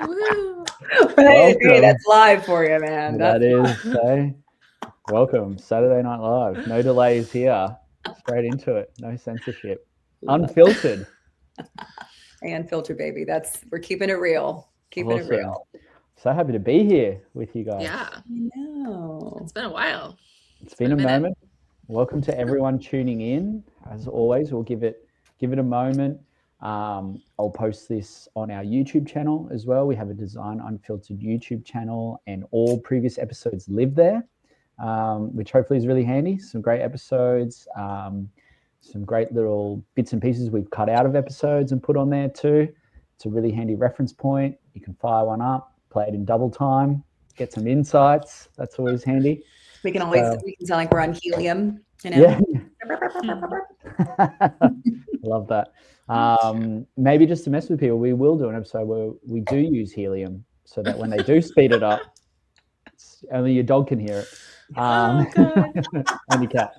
Hey, that's live for you, man. That is welcome. Saturday Night Live. No delays here. Straight into it. No censorship. Unfiltered. And filter, baby. We're keeping it real. Keeping it real. So happy to be here with you guys. Yeah. I know. It's been a while. It's been a moment. Welcome to everyone tuning in. As always, we'll give it a moment. I'll post this on our YouTube channel as well. We have a Design Unfiltered YouTube channel, and all previous episodes live there, which hopefully is really handy. Some great episodes, some great little bits and pieces we've cut out of episodes and put on there too. It's a really handy reference point. You can fire one up, play it in double time, get some insights. That's always handy. We can sound like we're on helium, you know? Yeah. Love that. Maybe just to mess with people, we will do an episode where we do use helium so that when they do speed it up, only your dog can hear it. Oh, God. And your cat.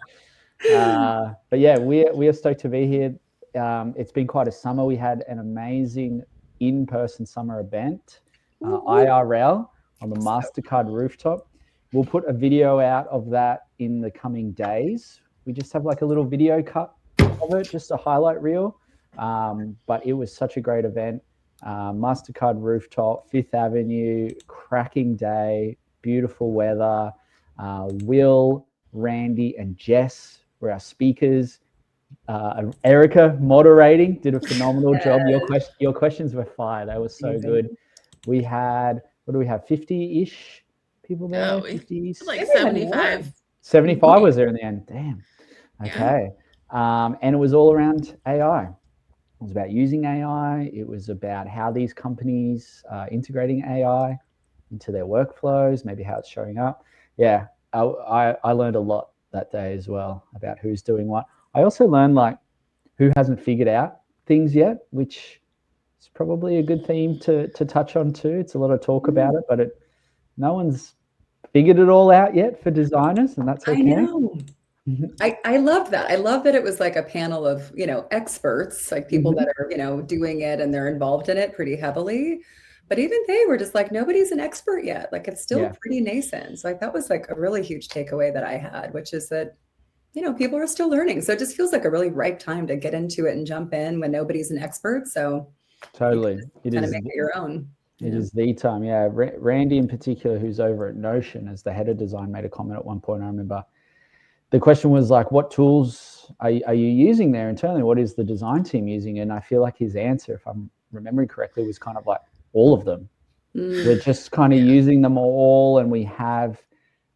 But yeah, we are stoked to be here. It's been quite a summer. We had an amazing in-person summer event, IRL, on the MasterCard rooftop. We'll put a video out of that in the coming days. We just have like a little video cut of it, just a highlight reel. But it was such a great event. MasterCard rooftop, Fifth Avenue, cracking day, beautiful weather. Will, Randy, and Jess were our speakers. Erica moderating, did a phenomenal job. Your questions were fire. They were so good. We had, 50-ish people there? 50, like 75. 75 was there in the end. Damn. Okay. Yeah. And it was all around AI. It was about using AI. It was about how these companies are integrating AI into their workflows, maybe how it's showing up. Yeah, I learned a lot that day as well about who's doing what. I also learned like who hasn't figured out things yet, which is probably a good theme to touch on too. It's a lot of talk about it, but no one's figured it all out yet for designers, and that's okay. I know. I love that. I love that it was like a panel of, experts, like people that are, doing it and they're involved in it pretty heavily. But even they were just like, nobody's an expert yet. Like it's still pretty nascent. So like that was like a really huge takeaway that I had, which is that, people are still learning. So it just feels like a really ripe time to get into it and jump in when nobody's an expert. So totally, it is make it your own. It is the time. Yeah, Randy in particular, who's over at Notion as the head of design, made a comment at one point. I remember the question was like, what tools are you using there internally? What is the design team using? And I feel like his answer, if I'm remembering correctly, was kind of like all of them. We're just kind of using them all, and we have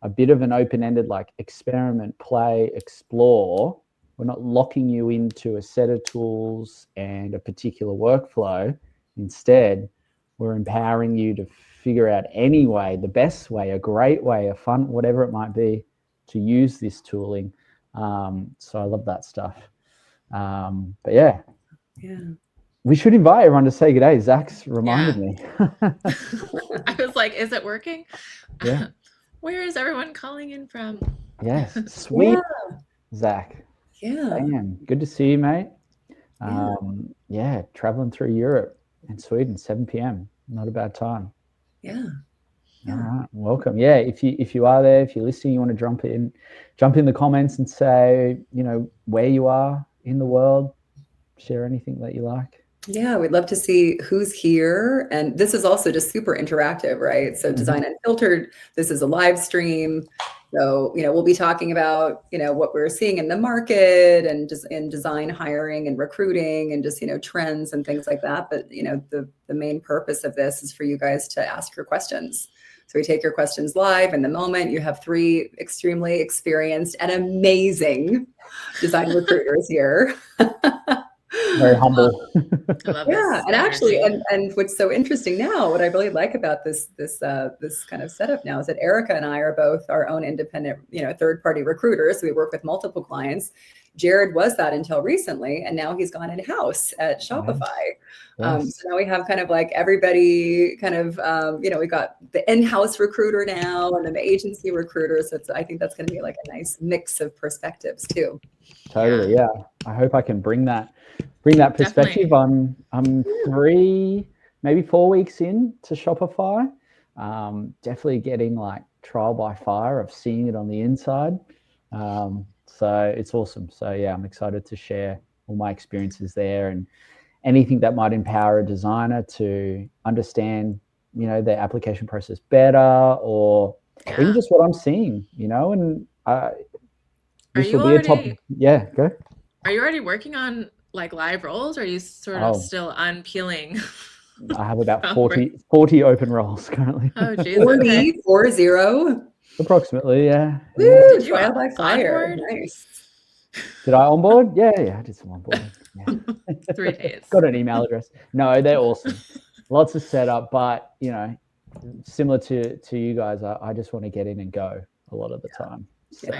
a bit of an open-ended like experiment, play, explore. We're not locking you into a set of tools and a particular workflow. Instead, we're empowering you to figure out any way, the best way, a great way, a fun, whatever it might be, to use this tooling. So I love that stuff. But yeah. We should invite everyone to say good day. Zach's reminded me. I was like, is it working? Yeah. Where is everyone calling in from? Yes. Sweet. Zach. Yeah. Damn. Good to see you, mate. Traveling through Europe and Sweden, 7 p.m. Not a bad time. Yeah. All right. Welcome. Yeah. If you are there, if you're listening, you want to jump in the comments and say, where you are in the world, share anything that you like. Yeah, we'd love to see who's here. And this is also just super interactive, right? So Design Unfiltered, this is a live stream. So, we'll be talking about, what we're seeing in the market and just in design hiring and recruiting and just, trends and things like that. But, the main purpose of this is for you guys to ask your questions. So we take your questions live in the moment. You have 3 extremely experienced and amazing design recruiters here. Very humble. I love this. And actually, and what's so interesting now, what I really like about this kind of setup now is that Erica and I are both our own independent, third-party recruiters. We work with multiple clients. Jared was that until recently, and now he's gone in-house at Shopify. Yes. So now we have kind of like everybody kind of, we got the in-house recruiter now and then the agency recruiter. So I think that's going to be like a nice mix of perspectives too. Totally. Yeah. I hope I can bring that perspective. I'm free maybe 4 weeks in to Shopify. Definitely getting like trial by fire of seeing it on the inside. So it's awesome. So yeah, I'm excited to share all my experiences there and anything that might empower a designer to understand, their application process better, or even just what I'm seeing, and this will be a topic. Yeah, go. Are you already working on like live roles, or are you sort of still unpeeling? I have about 40 open roles currently. Oh, geez. 40. Approximately, yeah. Woo, trial by fire. Onboard? Nice. Did I onboard? Yeah, I did some onboarding. Yeah. 3 days. Got an email address. No, they're awesome. Lots of setup, but similar to you guys, I just want to get in and go a lot of the time. So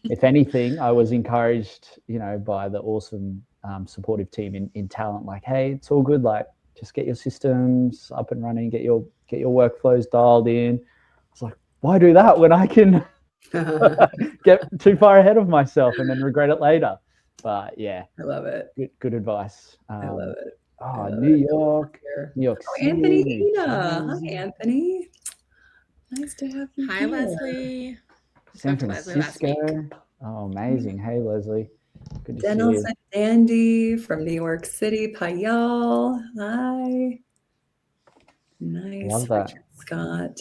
if anything, I was encouraged, by the awesome supportive team in talent, like, hey, it's all good. Like, just get your systems up and running, get your workflows dialed in. I was like, why do that when I can get too far ahead of myself and then regret it later? But yeah, I love it. Good advice. I love it. New York City. Anthony Ina. Hi, Anthony. Nice to have you. Hi, Leslie. San Francisco. Oh, amazing. Hey, Leslie. Good to Dennis see you. and Andy from New York City. Payal. Hi. Nice. Love that. Scott.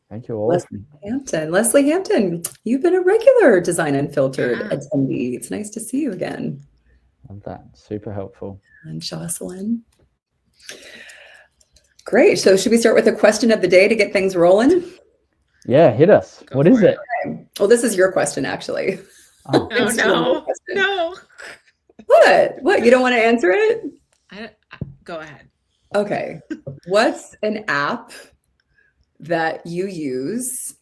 Thank you all. Leslie Hampton, you've been a regular Design Unfiltered attendee. It's nice to see you again. Love that. Super helpful. And Jocelyn. Great. So should we start with a question of the day to get things rolling? Yeah, hit us. What is it? Okay. Well, this is your question, actually. Oh, no. What? You don't want to answer it? Go ahead. Okay. What's an app that you use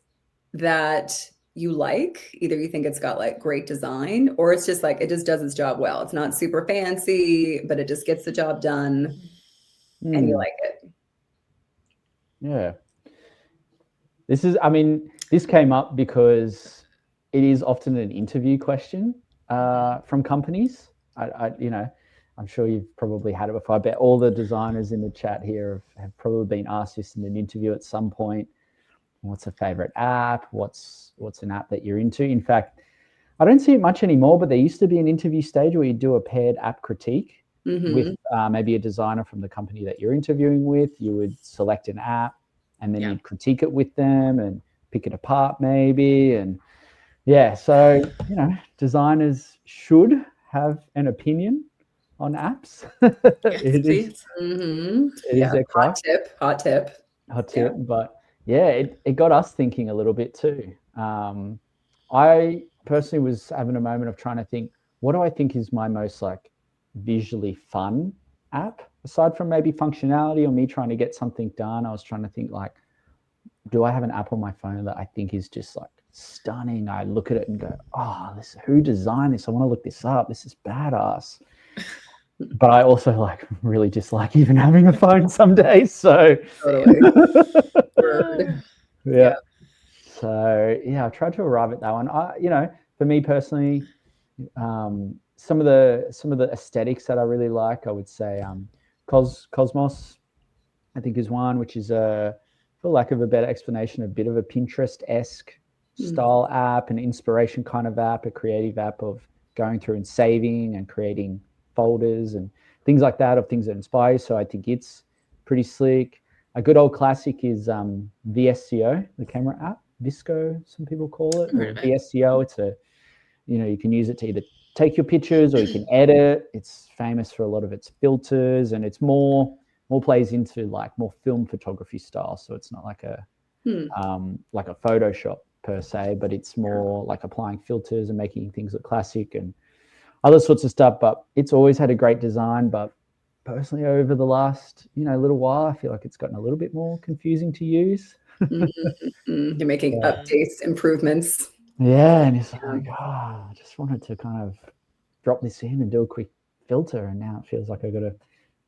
that you like? Either you think it's got like great design, or it's just like it just does its job well. It's not super fancy, but it just gets the job done and you like it. Yeah. This came up because it is often an interview question from companies. I'm sure you've probably had it before. I bet all the designers in the chat here have probably been asked this in an interview at some point. What's a favorite app? What's an app that you're into? In fact, I don't see it much anymore, but there used to be an interview stage where you do a paired app critique with maybe a designer from the company that you're interviewing with. You would select an app and then you'd critique it with them and pick it apart maybe. And so, designers should have an opinion on apps. It is their craft. Hot tip. But it got us thinking a little bit too. I personally was having a moment of trying to think, what do I think is my most like visually fun app, aside from maybe functionality or me trying to get something done? I was trying to think like, do I have an app on my phone that I think is just like stunning? I look at it and go, oh, who designed this? I want to look this up. This is badass. But I also like really dislike even having a phone some days. So totally. So I tried to arrive at that one. For me personally, some of the aesthetics that I really like, I would say Cosmos, I think, is one, which is for lack of a better explanation, a bit of a Pinterest-esque style app, an inspiration kind of app, a creative app of going through and saving and creating folders and things like that of things that inspire you. So I think it's pretty slick. A good old classic is VSCO, the camera app. Visco, some people call it, or VSCO. It's you can use it to either take your pictures or you can edit. It's famous for a lot of its filters, and it's more plays into like more film photography style. So it's not like a Photoshop per se, but it's more like applying filters and making things look classic and other sorts of stuff. But it's always had a great design. But personally, over the last little while, I feel like it's gotten a little bit more confusing to use. You're making updates, improvements. Yeah, and it's like, I just wanted to kind of drop this in and do a quick filter, and now it feels like I've got to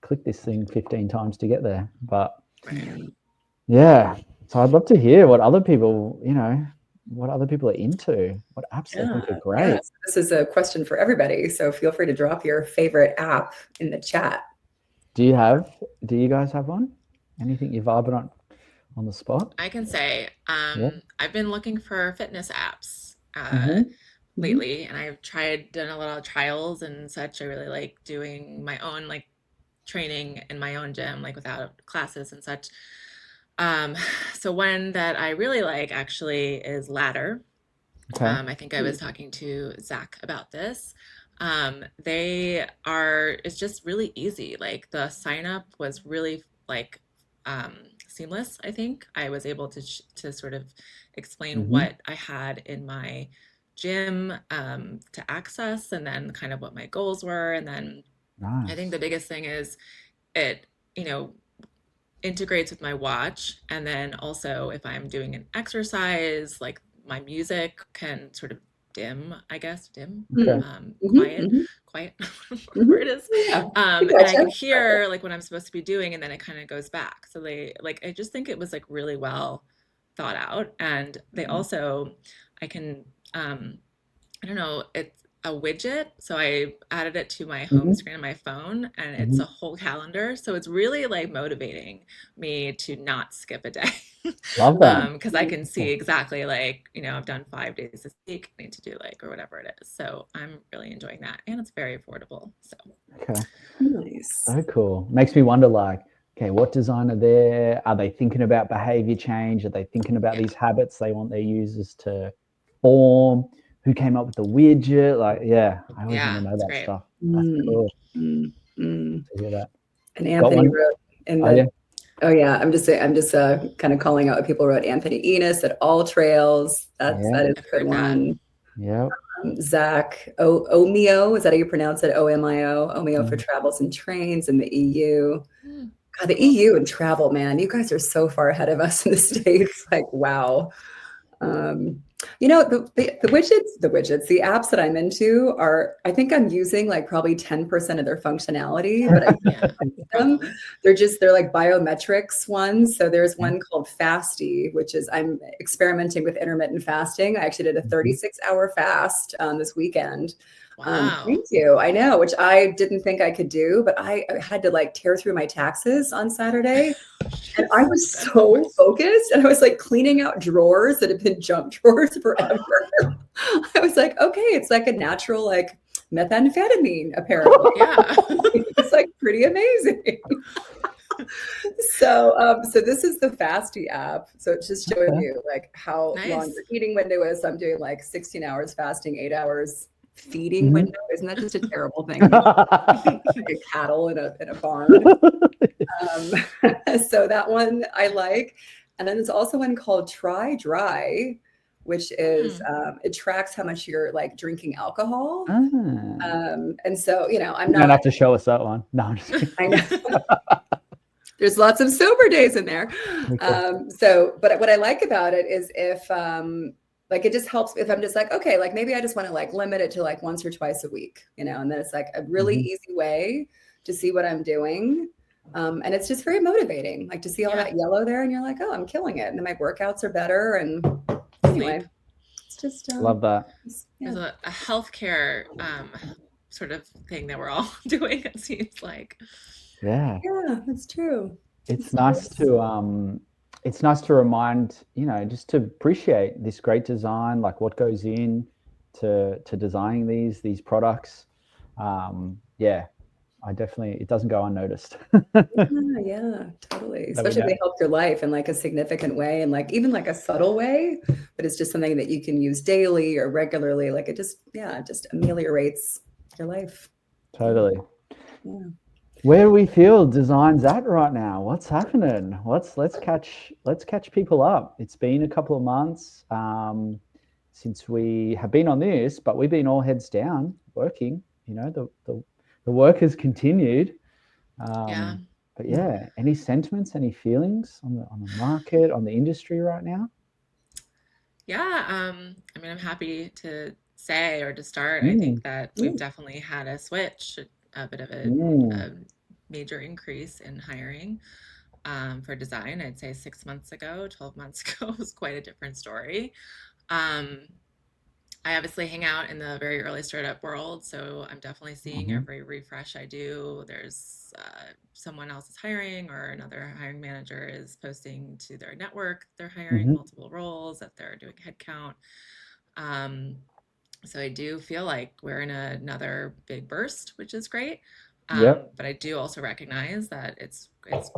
click this thing 15 times to get there. But so I'd love to hear what other people, are into, what apps they think are great. So this is a question for everybody, so feel free to drop your favorite app in the chat. Do you guys have one? Anything you're vibing on the spot? I can say Yeah. I've been looking for fitness apps Mm-hmm. lately, and I've done a lot of trials and such. I really like doing my own like training in my own gym, like without classes and such. Um, so one that I really like actually is Ladder. Okay. I think I was talking to Zach about this. It's just really easy. Like the sign up was really like seamless. I think I was able to sort of explain Mm-hmm. what I had in my gym to access, and then kind of what my goals were. And then I think the Nice. biggest thing is it, you know, integrates with my watch. And then also, if I'm doing an exercise, like my music can sort of dim, I guess, Okay. quiet, Mm-hmm. quiet, whatever Mm-hmm. it is. Yeah, I And I can gotcha. hear like what I'm supposed to be doing, and then it kind of goes back. So I just think it was like really well thought out. And they also, I can, um, I don't know, it's a widget. So I added it to my home Mm-hmm. screen on my phone, and it's Mm-hmm. a whole calendar. So it's really like motivating me to not skip a day. Love that. Because I can see exactly like, I've done 5 days this week, I need to do like, or whatever it is. So I'm really enjoying that. And it's very affordable. So Okay. Nice. So cool. Makes me wonder, like, okay, what design are they thinking about behavior change? Are they thinking about yeah. these habits they want their users to form? Who came up with the widget? Like, yeah, I always want Yeah, to know it's that great. stuff. That's Mm, cool mm, mm. to hear that. And Got Anthony one? wrote in Oh, yeah. the, oh yeah, I'm just kind of calling out what people wrote. Anthony Enos at All Trails. Yeah. That is I've a good heard that. one. Yeah. Zach Omio, is that how you pronounce it? Omio, Omio for travels and trains in the EU. God, the Cool. EU and travel, man, you guys are so far ahead of us in the States. Like, wow. The widgets, the apps that I'm into I think I'm using like probably 10% of their functionality, but I Yeah, them. probably. They're like biometrics ones. So there's one called Fasty, which is I'm experimenting with intermittent fasting. I actually did a 36-hour fast this weekend. Wow. Thank you. I know, which I didn't think I could do, but I had to like tear through my taxes on Saturday. And I Jeez, was that's the so worst. focused and I was like cleaning out drawers that had been junk drawers forever. I was like, okay, it's like a natural like methamphetamine, apparently. Yeah. It's like pretty amazing. So this is the Fasty app. So it's just showing Okay. you like how long Nice. your eating window is. So I'm doing like 16 hours fasting, 8 hours feeding Mhm. window. Isn't that just a terrible thing? I mean, like cattle in a barn. So that one I like. And then there's also one called Try Dry, which is it tracks how much you're like drinking alcohol. Ah. And so, I'm You don't not, have to show us that one. No, I'm just kidding. I know there's lots of sober days in there. Okay. But what I like about it is if like it just helps if I'm just like, okay, like maybe I just want to like limit it to like once or twice a week, and then it's like a really easy way to see what I'm doing. And it's just very motivating, like to see all Yeah. that yellow there and you're like, oh, I'm killing it. And then my workouts are better. And anyway, Sleep. it's just, Love that. There's a healthcare sort of thing that we're all doing, it seems like. Yeah. Yeah, that's true. It's nice to remind, just to appreciate this great design, like what goes in to designing these products. Yeah, it doesn't go unnoticed. Yeah, totally. That we Especially if know. they help your life in like a significant way and like even like a subtle way, but it's just something that you can use daily or regularly. Like it just ameliorates your life. Totally. Yeah. Where do we feel design's at right now? What's happening? Let's catch people up. It's been a couple of months since we have been on this, but we've been all heads down working. The work has continued. Yeah. But yeah, any sentiments, any feelings on the market, on the industry right now? Yeah. I mean, I'm happy to say or to start, I think that we've definitely had a switch, a bit of a major increase in hiring for design. I'd say 6 months ago, 12 months ago was quite a different story. I obviously hang out in the very early startup world, so I'm definitely seeing every refresh I do. There's someone else is hiring, or another hiring manager is posting to their network they're hiring multiple roles, that they're doing headcount. So I do feel like we're in another big burst, which is great. But I do also recognize that it's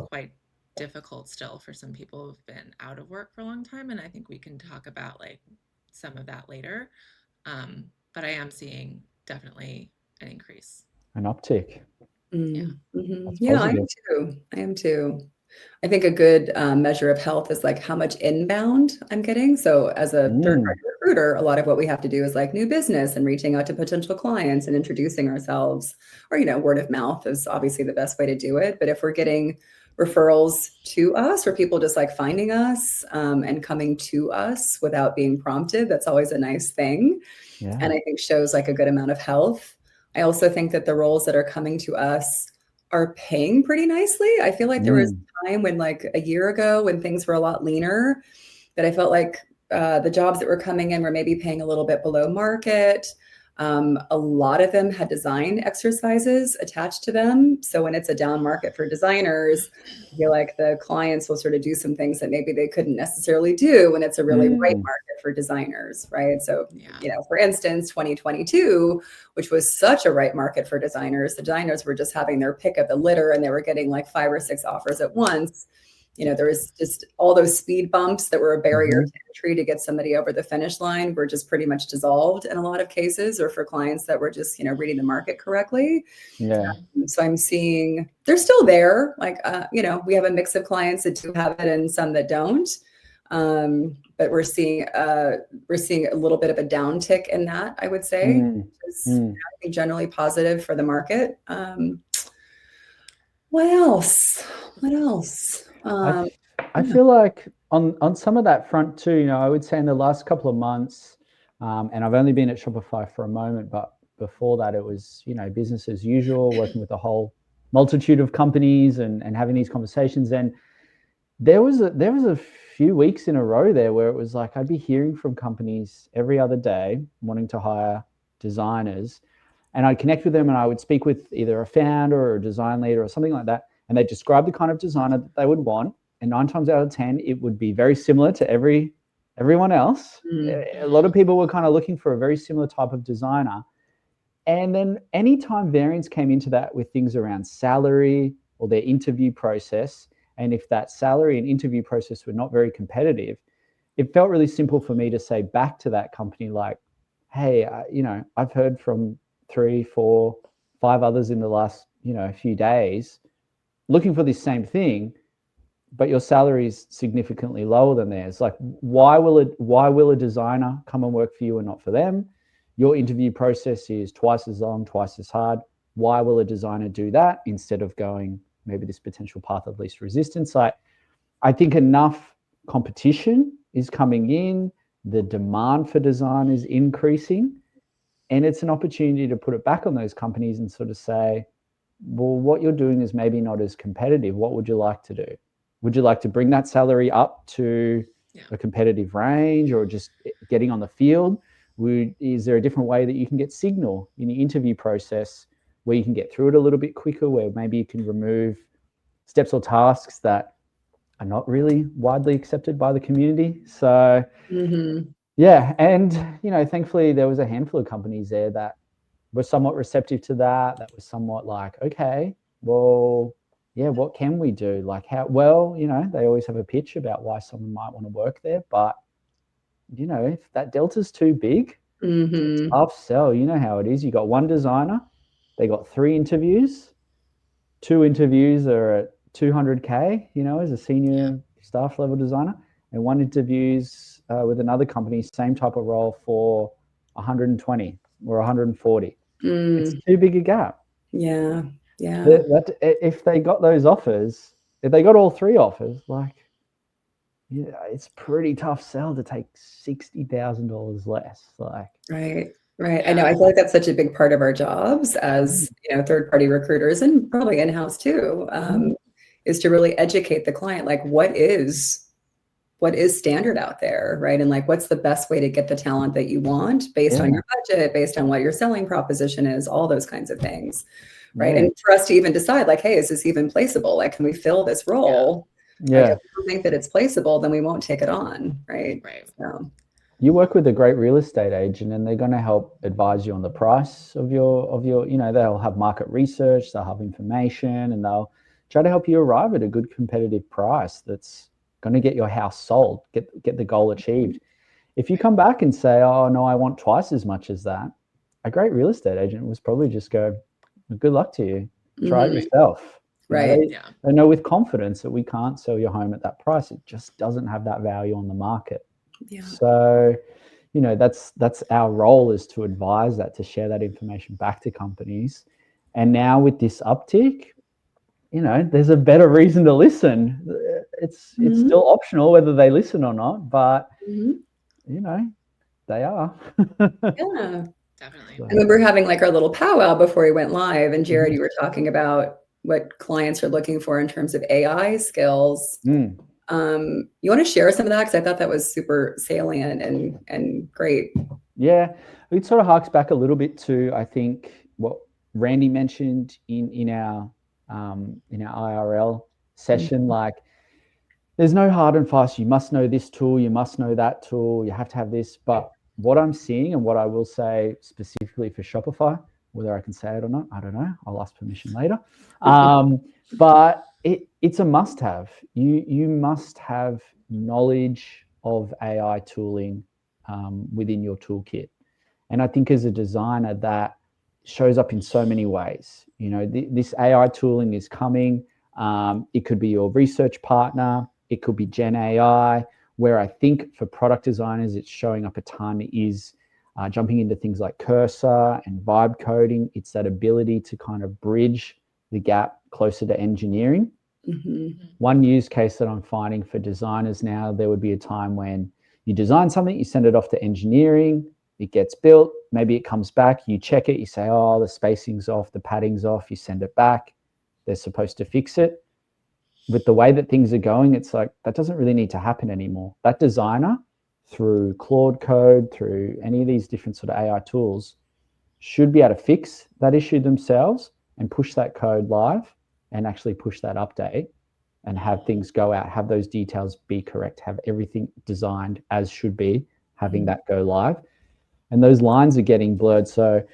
quite difficult still for some people who've been out of work for a long time, and I think we can talk about like some of that later. But I am seeing definitely an increase. An uptick. Yeah. Yeah, I am too. I am too. I think a good measure of health is like how much inbound I'm getting. So as a third-party recruiter, a lot of what we have to do is like new business and reaching out to potential clients and introducing ourselves, or, you know, word of mouth is obviously the best way to do it. But if we're getting referrals to us, or people just like finding us and coming to us without being prompted, that's always a nice thing. Yeah. And I think shows like a good amount of health. I also think that the roles that are coming to us are paying pretty nicely. I feel like there was a time when, like a year ago, when things were a lot leaner, that I felt like the jobs that were coming in were maybe paying a little bit below market. A lot of them had design exercises attached to them. So when it's a down market for designers, I feel like the clients will sort of do some things that maybe they couldn't necessarily do when it's a really right market for designers, right? So, you know, for instance, 2022, which was such a right market for designers, the designers were just having their pick of the litter, and they were getting like 5 or 6 offers at once. You know, there was just all those speed bumps that were a barrier to entry to get somebody over the finish line were just pretty much dissolved in a lot of cases, or for clients that were just, you know, reading the market correctly. Yeah. So I'm seeing they're still there. Like, you know, we have a mix of clients that do have it and some that don't. But we're seeing a little bit of a downtick in that, I would say, which is I think generally positive for the market. What else? What else? I feel like on some of that front too, you know, I would say in the last couple of months, and I've only been at Shopify for a moment, but before that it was, you know, business as usual, working with a whole multitude of companies and having these conversations. And there was a few weeks in a row there where it was like I'd be hearing from companies every other day wanting to hire designers, and I'd connect with them and I would speak with either a founder or a design leader or something like that, and they'd describe the kind of designer that they would want, and 9 times out of 10 it would be very similar to everyone else. A lot of people were kind of looking for a very similar type of designer. And then anytime variance came into that with things around salary or their interview process, and if that salary and interview process were not very competitive, it felt really simple for me to say back to that company, like, hey, you know, I've heard from 3, 4, 5 others in the last, you know, few days looking for this same thing, but your salary is significantly lower than theirs. Like, why will a designer come and work for you and not for them? Your interview process is twice as long, twice as hard. Why will a designer do that instead of going maybe this potential path of least resistance? I think enough competition is coming in, the demand for design is increasing, and it's an opportunity to put it back on those companies and sort of say, well, what you're doing is maybe not as competitive. What would you like to do? Would you like to bring that salary up to a competitive range, or just getting on the field? Is there a different way that you can get signal in the interview process where you can get through it a little bit quicker, where maybe you can remove steps or tasks that are not really widely accepted by the community? So yeah, and you know, thankfully there was a handful of companies there that were somewhat receptive to that. That was somewhat like, okay, well, yeah, what can we do? Like, how well, you know, they always have a pitch about why someone might want to work there, but you know, if that delta's too big, it's a tough sell. You know how it is. You got one designer, they got 3 interviews, 2 interviews are at 200K, you know, as a senior staff level designer, and 1 interviews with another company, same type of role, for 120 or 140. It's too big a gap. Yeah. If they got those offers, if they got all 3 offers, like, yeah, it's pretty tough sell to take $60,000 less. Like, right. I know. I feel like that's such a big part of our jobs as, you know, third-party recruiters, and probably in-house too, is to really educate the client. Like, what is what is standard out there, right? And like, what's the best way to get the talent that you want based on your budget, based on what your selling proposition is, all those kinds of things, right? And for us to even decide, like, hey, is this even placeable? Like, can we fill this role? Like, if we don't think that it's placeable, then we won't take it on, right? So. You work with a great real estate agent, and they're going to help advise you on the price of your, you know, they'll have market research, they'll have information, and they'll try to help you arrive at a good competitive price that's going to get your house sold, get the goal achieved. If you come back and say, oh no, I want twice as much as that, a great real estate agent was probably just go, good luck to you. Try it yourself. Right. They know with confidence that we can't sell your home at that price. It just doesn't have that value on the market. Yeah. So, you know, that's our role, is to advise that, to share that information back to companies. And now with this uptick, you know, there's a better reason to listen. It's still optional whether they listen or not, but you know, they are. Yeah, definitely. I remember having like our little powwow before we went live, and Jared, you were talking about what clients are looking for in terms of AI skills. You want to share some of that? Because I thought that was super salient and great. Yeah, it sort of harks back a little bit to, I think, what Randy mentioned in our IRL session. Like, there's no hard and fast, you must know this tool, you must know that tool, you have to have this. But what I'm seeing, and what I will say specifically for Shopify, whether I can say it or not, I don't know, I'll ask permission later. But it's a must-have. You must have knowledge of AI tooling within your toolkit. And I think as a designer, that shows up in so many ways. You know, this AI tooling is coming. It could be your research partner. It could be Gen AI. Where I think for product designers, it's showing up a ton is jumping into things like cursor and vibe coding. It's that ability to kind of bridge the gap closer to engineering. One use case that I'm finding for designers now, there would be a time when you design something, you send it off to engineering, it gets built, maybe it comes back, you check it, you say, oh, the spacing's off, the padding's off, you send it back, they're supposed to fix it. With the way that things are going, it's like, that doesn't really need to happen anymore. That designer, through Claude Code, through any of these different sort of AI tools, should be able to fix that issue themselves and push that code live and actually push that update and have things go out, have those details be correct, have everything designed as should be, having that go live. And those lines are getting blurred. So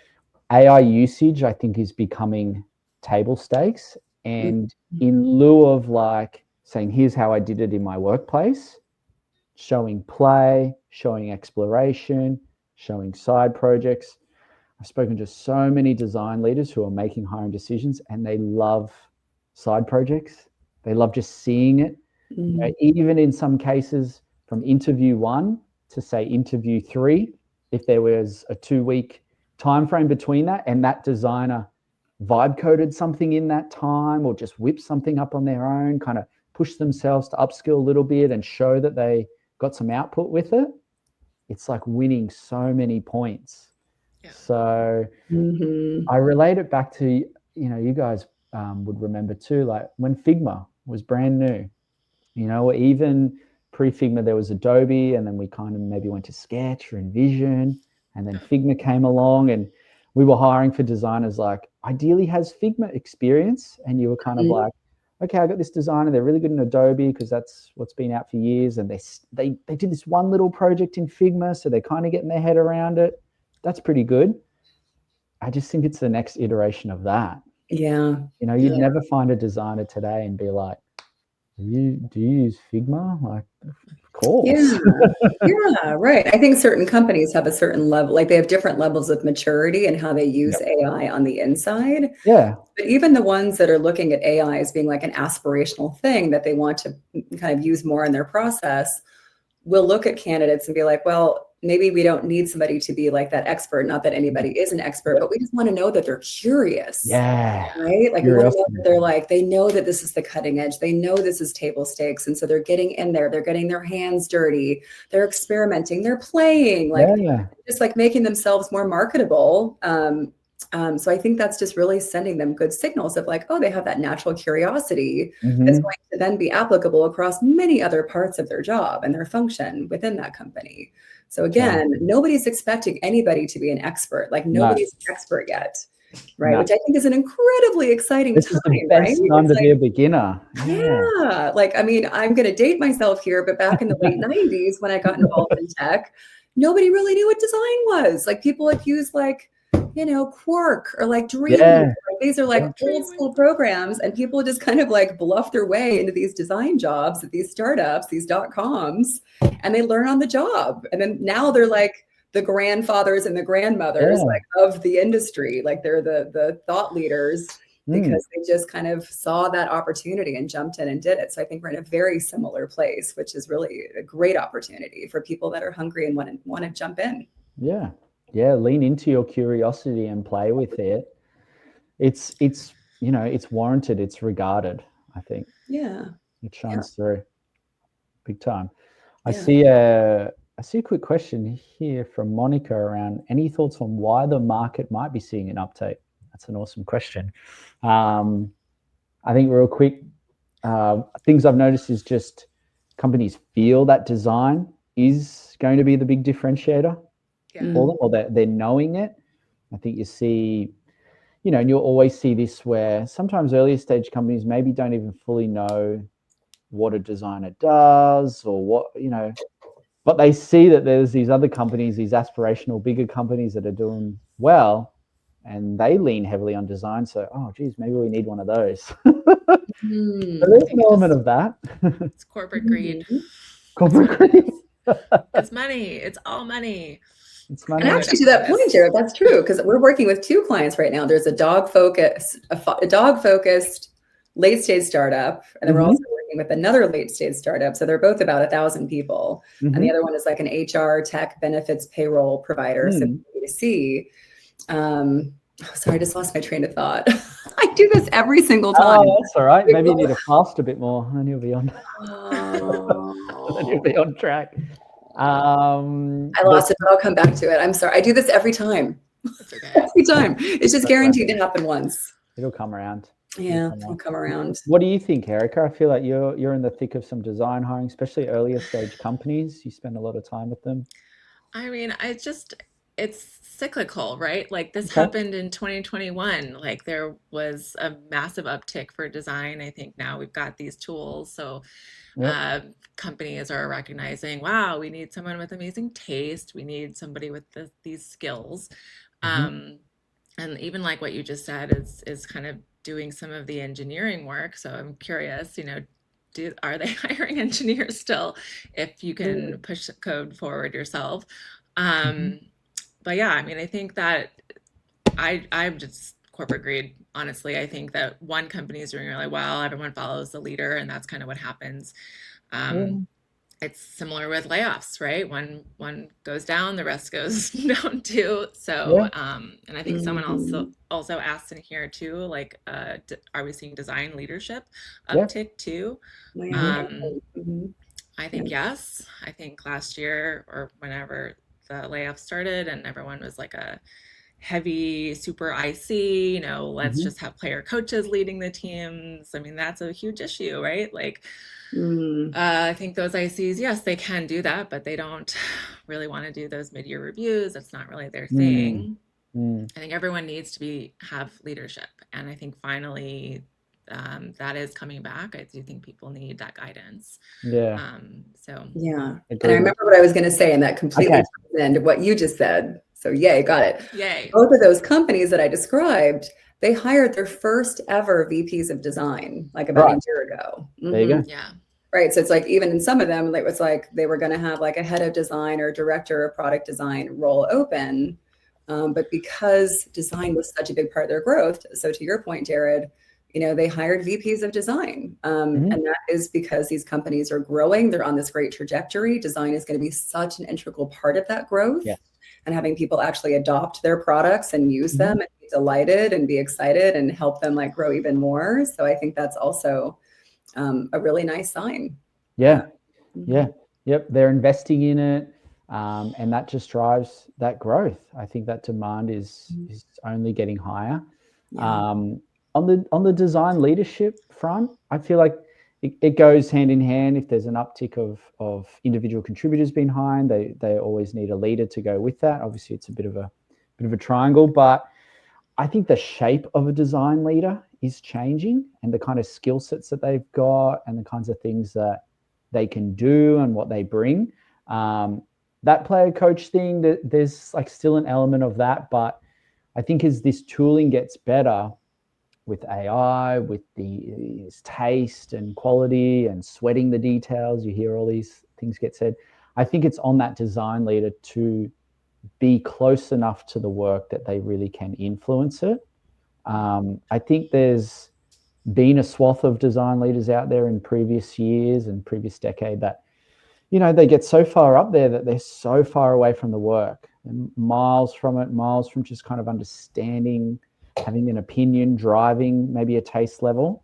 AI usage, I think, is becoming table stakes. And in lieu of like saying, here's how I did it in my workplace, showing play, showing exploration, showing side projects. I've spoken to so many design leaders who are making hiring decisions, and they love side projects. They love just seeing it. You know, even in some cases, from interview 1 to say interview 3, if there was a 2-week time frame between that, and that designer vibe coded something in that time, or just whipped something up on their own, kind of push themselves to upskill a little bit and show that they got some output with it, it's like winning so many points. So I relate it back to, you know, you guys would remember too, like when Figma was brand new, you know, or even pre-Figma, there was Adobe, and then we kind of maybe went to Sketch or InVision, and then Figma came along, and we were hiring for designers like ideally has Figma experience, and you were kind of like, okay, I got this designer, they're really good in Adobe because that's what's been out for years, and they did this one little project in Figma, so they're kind of getting their head around it. That's pretty good. I just think it's the next iteration of that. Yeah. You know, you'd never find a designer today and be like, do you use Figma? Like, of course. Yeah, right. I think certain companies have a certain level, like they have different levels of maturity and how they use AI on the inside. Yeah. But even the ones that are looking at AI as being like an aspirational thing that they want to kind of use more in their process will look at candidates and be like, well, maybe we don't need somebody to be like that expert. Not that anybody is an expert, but we just want to know that they're curious. Yeah. Right? Like we want to know that they're like, they know that this is the cutting edge. They know this is table stakes. And so they're getting in there, they're getting their hands dirty, they're experimenting, they're playing, like just like making themselves more marketable. So I think that's just really sending them good signals of like, oh, they have that natural curiosity that's Mm-hmm. going to then be applicable across many other parts of their job and their function within that company. So again, nobody's expecting anybody to be an expert. Like No, nobody's an expert yet, right? no. Which I think is an incredibly exciting This is the time, right? best time It's to be like, a beginner. Yeah. yeah, like, I mean, I'm going to date myself here, but back in the late 90s when I got involved in tech, nobody really knew what design was. Like people would use like, Quark or like Dreamweaver. Yeah. Like, these are like old school programs, and people just kind of like bluff their way into these design jobs at these startups, these .coms, and they learn on the job. And then now they're like the grandfathers and the grandmothers like of the industry. Like they're the thought leaders because they just kind of saw that opportunity and jumped in and did it. So I think we're in a very similar place, which is really a great opportunity for people that are hungry and want to jump in. Yeah. Yeah. Lean into your curiosity and play with it. It's it's warranted. It's regarded, I think. Yeah. It shines through big time. I Yeah. see a quick question here from Monica around any thoughts on why the market might be seeing an uptake? That's an awesome question. I think real quick, things I've noticed is just companies feel that design is going to be the big differentiator for them, or they're knowing it. I think you see, and you'll always see this where sometimes earlier stage companies maybe don't even fully know what a designer does or what, but they see that there's these other companies, these aspirational bigger companies that are doing well, and they lean heavily on design. So, oh, geez, maybe we need one of those. So there's an element of that. It's corporate greed. Corporate greed. It's money. It's all money. It's money. And actually, to that point, Jared, that's true because we're working with 2 clients right now. There's a dog focused late stage startup, and then we're also working with another late stage startup. So they're both about 1,000 people, and the other one is like an HR tech benefits payroll provider, so B2C. Sorry, I just lost my train of thought. I do this every single time. Oh, that's all right. Maybe you need to fast a bit more, and you'll be on. Then you'll be on track. I lost it, but I'll come back to it. I'm sorry. I do this every time. Okay. Every time. It's just guaranteed to happen once. It'll come around. Yeah, it'll come around. What do you think, Erica? I feel like you're in the thick of some design hiring, especially earlier stage companies. You spend a lot of time with them. I mean, it's cyclical, right? Like this happened in 2021. Like there was a massive uptick for design. I think now we've got these tools. So companies are recognizing, wow, we need someone with amazing taste. We need somebody with these skills. And even like what you just said is kind of doing some of the engineering work. So I'm curious, are they hiring engineers still if you can push code forward yourself? But yeah, I mean, I think that I'm just corporate greed. Honestly, I think that one company is doing really well. Everyone follows the leader, and that's kind of what happens. It's similar with layoffs, right? One goes down, the rest goes down too. So, and I think someone also asked in here too, like, are we seeing design leadership uptick too? I think yes. I think last year or whenever the layoffs started and everyone was like a heavy super IC, let's just have player coaches leading the teams. I mean, that's a huge issue, right? Like, I think those ICs, yes, they can do that, but they don't really want to do those mid-year reviews. That's not really their thing. I think everyone needs to have leadership. And I think finally that is coming back. I do think people need that guidance. Yeah. And I remember what I was going to say, and that completely ties into what you just said. So yay, got it. Yay. Both of those companies that I described, they hired their first ever VPs of design like about a year ago. There you go. Yeah. Right. So it's like even in some of them, it was like they were going to have like a head of design or director of product design role open. But because design was such a big part of their growth, so to your point, Jared, they hired VPs of design. And that is because these companies are growing. They're on this great trajectory. Design is going to be such an integral part of that growth. Yeah. And having people actually adopt their products and use them and be delighted and be excited and help them like grow even more. So I think that's also a really nice sign. Yeah. Yep. They're investing in it. And that just drives that growth. I think that demand is only getting higher. Yeah. On the design leadership front, I feel like it goes hand in hand. If there's an uptick of individual contributors being hired, they always need a leader to go with that. Obviously, it's a bit of a triangle, but I think the shape of a design leader is changing, and the kind of skill sets that they've got and the kinds of things that they can do and what they bring. That player coach thing, there's like still an element of that, but I think as this tooling gets better with AI, with the taste and quality and sweating the details, you hear all these things get said. I think it's on that design leader to be close enough to the work that they really can influence it. I think there's been a swath of design leaders out there in previous years and previous decade that, they get so far up there that they're so far away from the work, and miles from it, miles from just kind of understanding, having an opinion, driving maybe a taste level.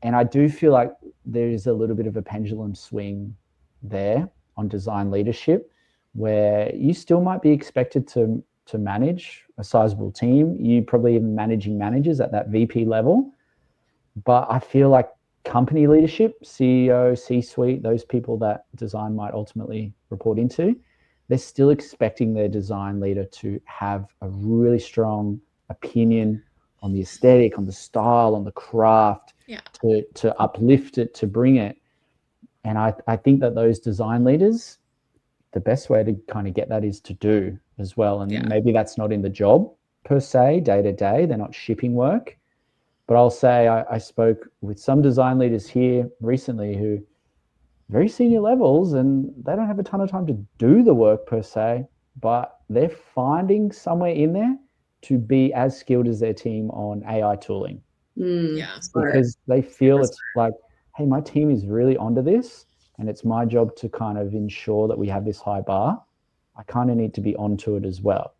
And I do feel like there is a little bit of a pendulum swing there on design leadership, where you still might be expected to manage a sizable team. You probably even managing managers at that VP level. But I feel like company leadership, CEO, C-suite, those people that design might ultimately report into, they're still expecting their design leader to have a really strong opinion on the aesthetic, on the style, on the craft, to uplift it, to bring it. And I think that those design leaders, the best way to kind of get that is to do as well. And maybe that's not in the job per se, day to day. They're not shipping work. But I'll say I spoke with some design leaders here recently who very senior levels, and they don't have a ton of time to do the work per se, but they're finding somewhere in there to be as skilled as their team on AI tooling. Because they feel it's like, hey, my team is really onto this, and it's my job to kind of ensure that we have this high bar. I kind of need to be onto it as well.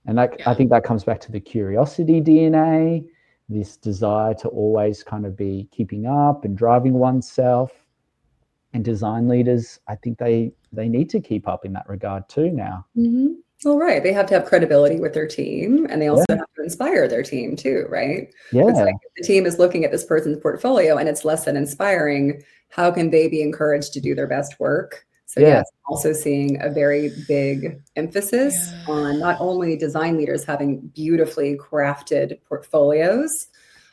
And that I think that comes back to the curiosity DNA, this desire to always kind of be keeping up and driving oneself. And design leaders, I think they need to keep up in that regard too now. Mm-hmm. Well, right. They have to have credibility with their team, and they also have to inspire their team too, right? Yeah. It's like if the team is looking at this person's portfolio and it's less than inspiring, how can they be encouraged to do their best work? So yes, also seeing a very big emphasis on not only design leaders having beautifully crafted portfolios,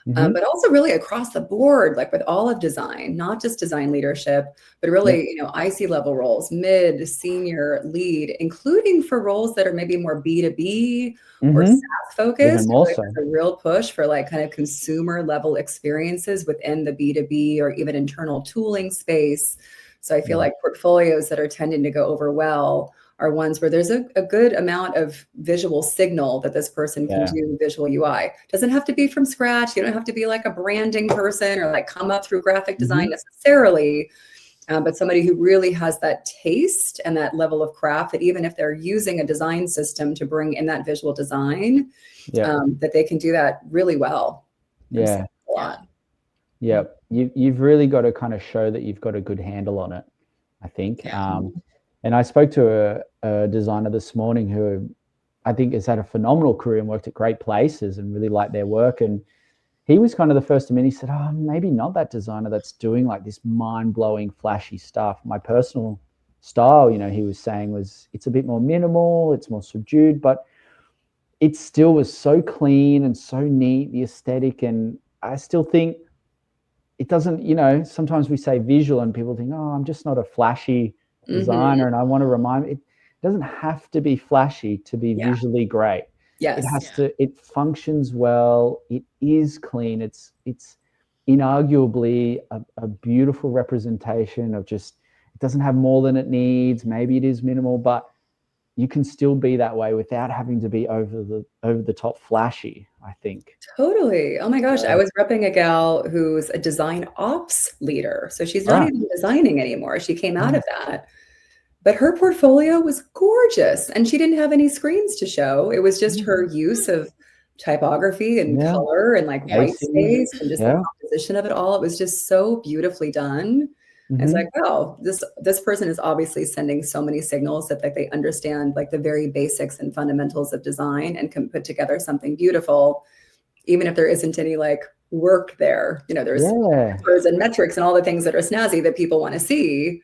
but also really across the board, like with all of design, not just design leadership, but really, IC level roles, mid, senior, lead, including for roles that are maybe more B2B or SaaS focused. Like there's a real push for like kind of consumer level experiences within the B2B or even internal tooling space. So I feel like portfolios that are tending to go over well are ones where there's a good amount of visual signal that this person can do visual UI. Doesn't have to be from scratch. You don't have to be like a branding person or like come up through graphic design necessarily, but somebody who really has that taste and that level of craft that even if they're using a design system to bring in that visual design, that they can do that really well. Yeah. You've really got to kind of show that you've got a good handle on it, I think. And I spoke to a designer this morning who I think has had a phenomenal career and worked at great places and really liked their work. And he was kind of the first to me. He said, oh, maybe not that designer that's doing like this mind-blowing, flashy stuff. My personal style, he was saying it's a bit more minimal, it's more subdued, but it still was so clean and so neat, the aesthetic. And I still think it doesn't, sometimes we say visual and people think, oh, I'm just not a flashy designer, and I want to remind it doesn't have to be flashy to be visually great. It has to, it functions well, it is clean, it's inarguably a beautiful representation of just, it doesn't have more than it needs, maybe it is minimal, but you can still be that way without having to be over the top flashy, I think. Totally. Oh my gosh. I was repping a gal who's a design ops leader. So she's not even designing anymore. She came out of that. But her portfolio was gorgeous and she didn't have any screens to show. It was just her use of typography and color and like white space and just the composition of it all. It was just so beautifully done. It's Mhm. like, wow, this person is obviously sending so many signals that like they understand like the very basics and fundamentals of design and can put together something beautiful, even if there isn't any like work there. You know, there's Yeah, numbers and metrics and all the things that are snazzy that people want to see.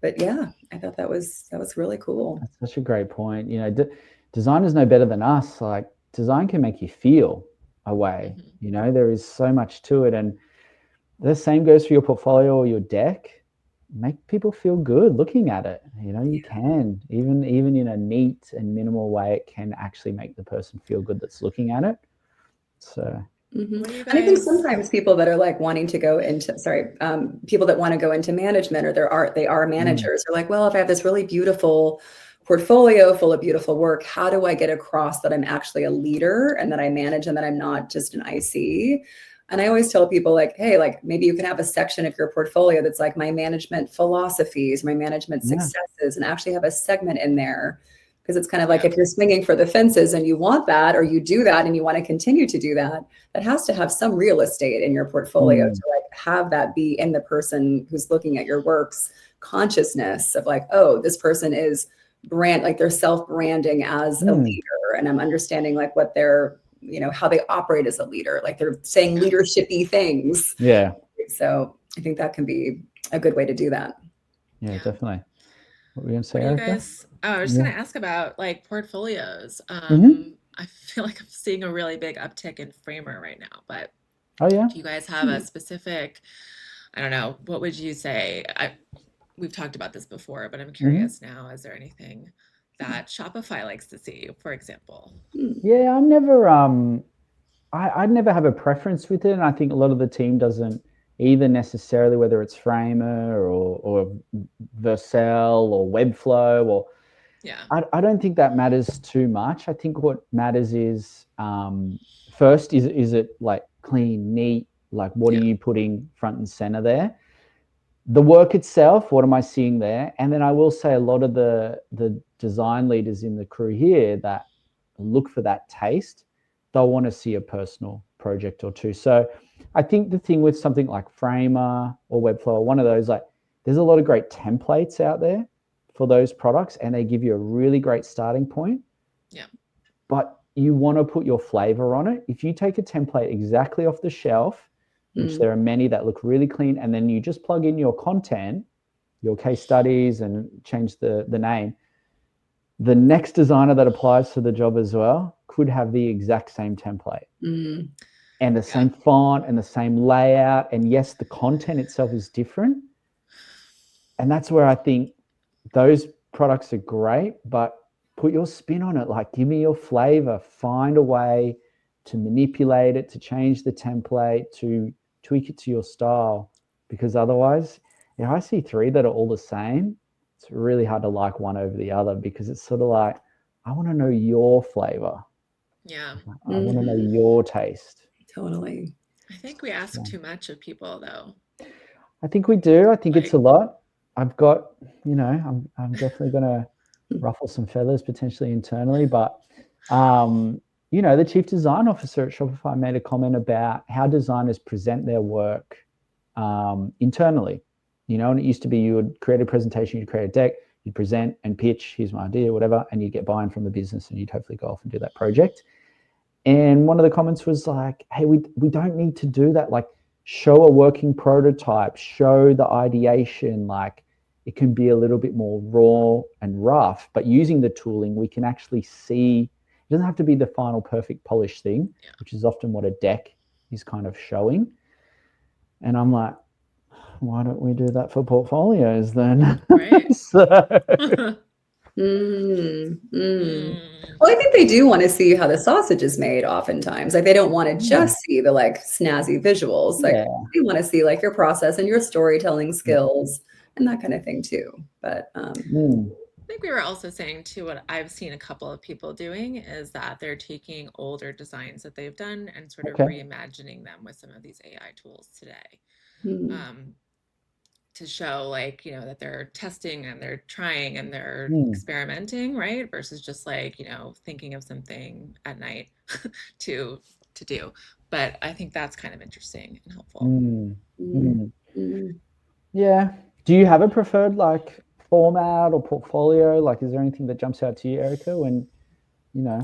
But yeah, I thought that was really cool. that's such a great point. You know, designers know better than us. Like design can make you feel a way. Mhm. You know, there is so much to it, and the same goes for your portfolio or your deck. Make people feel good looking at it. You know, you can even in a neat and minimal way, it can actually make the person feel good that's looking at it. So Mhm. What do you And I think guys? sometimes people that are like wanting to go into, people that want to go into management or they are managers are like, well, if I have this really beautiful portfolio full of beautiful work, how do I get across that I'm actually a leader and that I manage and that I'm not just an IC? And I always tell people like, hey, like maybe you can have a section of your portfolio that's like my management philosophies, my management yeah, successes, and actually have a segment in there. Because it's kind of like Yeah. if you're swinging for the fences and you want that, or you do that and you want to continue to do that, that has to have some real estate in your portfolio to like have that be in the person who's looking at your works consciousness of like, oh, this person is like they're self-branding as a leader, and I'm understanding like what they're, you know, how they operate as a leader, like they're saying leadershipy things. yeah, So I think that can be a good way to do that. yeah, Yeah. definitely. What were you gonna say, What do you Erica? guys? Oh, I was just Yeah. gonna ask about like portfolios. Mm-hmm. I feel like I'm seeing a really big uptick in Framer right now, but Oh yeah. do you guys have a specific, I don't know, what would you say? We've talked about this before, but I'm Mm-hmm. curious now. Is there anything that Shopify likes to see, for example? Yeah, I'm never I'd never have a preference with it, and I think a lot of the team doesn't either necessarily, whether it's Framer or Vercel or Webflow or Yeah. I don't think that matters too much. I think what matters is first, is it like clean, neat? Like what are Yeah. you putting front and center there? The work itself, what am I seeing there? And then I will say a lot of the design leaders in the crew here that look for that taste, they'll want to see a personal project or two. So I think the thing with something like Framer or Webflow or one of those, like there's a lot of great templates out there for those products, and they give you a really great starting point. Yeah. But you want to put your flavor on it. If you take a template exactly off the shelf, which there are many that look really clean, and then you just plug in your content, your case studies, and change the name, the next designer that applies to the job as well could have the exact same template and the Yeah. same font and the same layout. And yes, the content itself is different. And that's where I think those products are great, but put your spin on it. Like, give me your flavor, find a way to manipulate it, to change the template, to tweak it to your style. Because otherwise, if I see three that are all the same, it's really hard to like one over the other, because it's sort of like, I want to know your flavor. Yeah. I want to know your taste. Totally. I think we ask So too much of people, though. I think we do. I think it's a Like, lot. I've got, I'm definitely going to ruffle some feathers potentially internally, but the chief design officer at Shopify made a comment about how designers present their work internally. And it used to be you would create a presentation, you'd create a deck, you'd present and pitch, here's my idea, whatever, and you'd get buy-in from the business, and you'd hopefully go off and do that project. And one of the comments was like, hey, we don't need to do that. Like, show a working prototype, show the ideation. Like, it can be a little bit more raw and rough, but using the tooling, we can actually see. It doesn't have to be the final perfect polished thing, yeah. which is often what a deck is kind of showing. And I'm like, why don't we do that for portfolios then? Right. So Well, I think they do want to see how the sausage is made oftentimes. Like they don't want to just see the like snazzy visuals. Like yeah. they want to see like your process and your storytelling skills and that kind of thing too. But I think we were also saying too, what I've seen a couple of people doing is that they're taking older designs that they've done and sort of Okay. reimagining them with some of these AI tools today. mm, To show like, that they're testing and they're trying and they're Mm. experimenting, right? Versus just like, thinking of something at night to do. But I think that's kind of interesting and helpful. Mm. mm, Mm. mm. Yeah. Do you have a preferred like format or portfolio? Like, is there anything that jumps out to you, Erica, when, you know?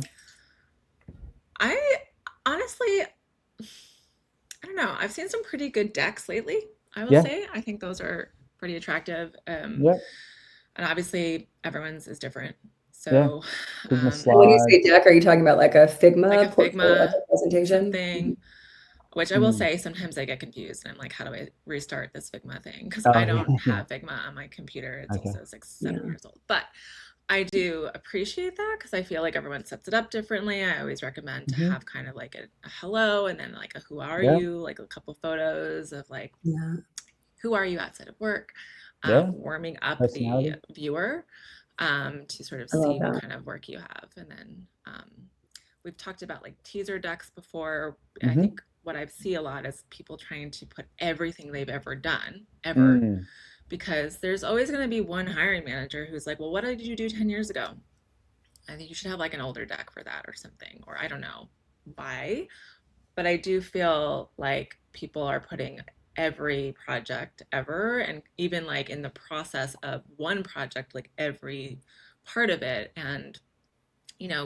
I honestly, I don't know. I've seen some pretty good decks lately, I will Yeah. say. I think those are pretty attractive. Yeah. And obviously everyone's is different. Yeah. So, Figma And when you slide. say deck, are you talking about like a like a Figma portfolio, like Figma a presentation? something, which I will Mm. say sometimes I get confused and I'm like, how do I restart this Figma thing? Because I Oh, don't yeah. have Figma on my computer. It's Okay. also it's like Yeah. 7 years old. But I do appreciate that because I feel like everyone sets it up differently. I always recommend to have kind of like a hello and then like a who are Yeah. you, like a couple photos of like Yeah. who are you outside of work, Yeah. warming up the Personality. viewer to sort of I love see what that. kind of work you have. And then we've talked about like teaser decks before. I Mm-hmm. think what I see a lot is people trying to put everything they've ever done, ever, because there's always going to be one hiring manager who's like, well, what did you do 10 years ago? I think you should have like an older deck for that or something, or I don't know why. But I do feel like people are putting every project ever, and even like in the process of one project, like every part of it. And,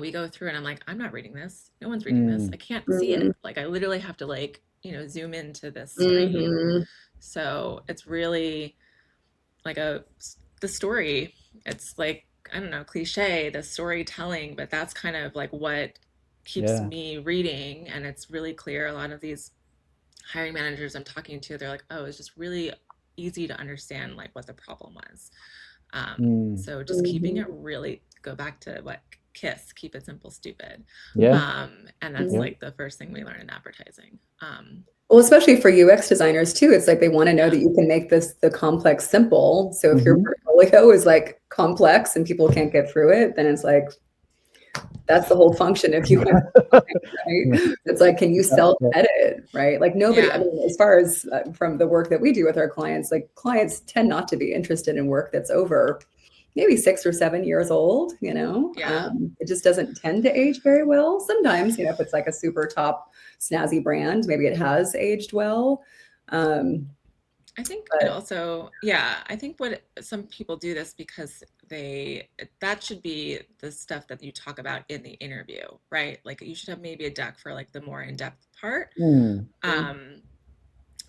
we go through and I'm like, I'm not reading this. No one's reading this. I can't see Mhm. it. Like, I literally have to like, zoom into this screen. Mhm. So it's really like the story. It's like, I don't know, cliche, the storytelling, but that's kind of like what keeps Yeah. me reading. And it's really clear. A lot of these hiring managers I'm talking to, they're like, oh, it's just really easy to understand like what the problem was. So just keeping Mhm. it really, go back to what KISS, keep it simple, stupid. Yeah. And that's Yeah. like the first thing we learn in advertising. Well, especially for UX designers too, it's like they want to know Yeah. that you can make the complex simple. So if your Mm-hmm. portfolio is like complex and people can't get through it, then it's like that's the whole function of UX design, right? It's like, can you Yeah. self-edit, right? Like nobody, I Yeah. mean, as far as from the work that we do with our clients, like clients tend not to be interested in work that's over maybe 6 or 7 years old, Yeah. it just doesn't tend to age very well. Sometimes, if it's like a super top snazzy brand, maybe it has aged well. I think it But also, yeah, I think what some people do this because that should be the stuff that you talk about in the interview, right? Like you should have maybe a deck for like the more in-depth part, um,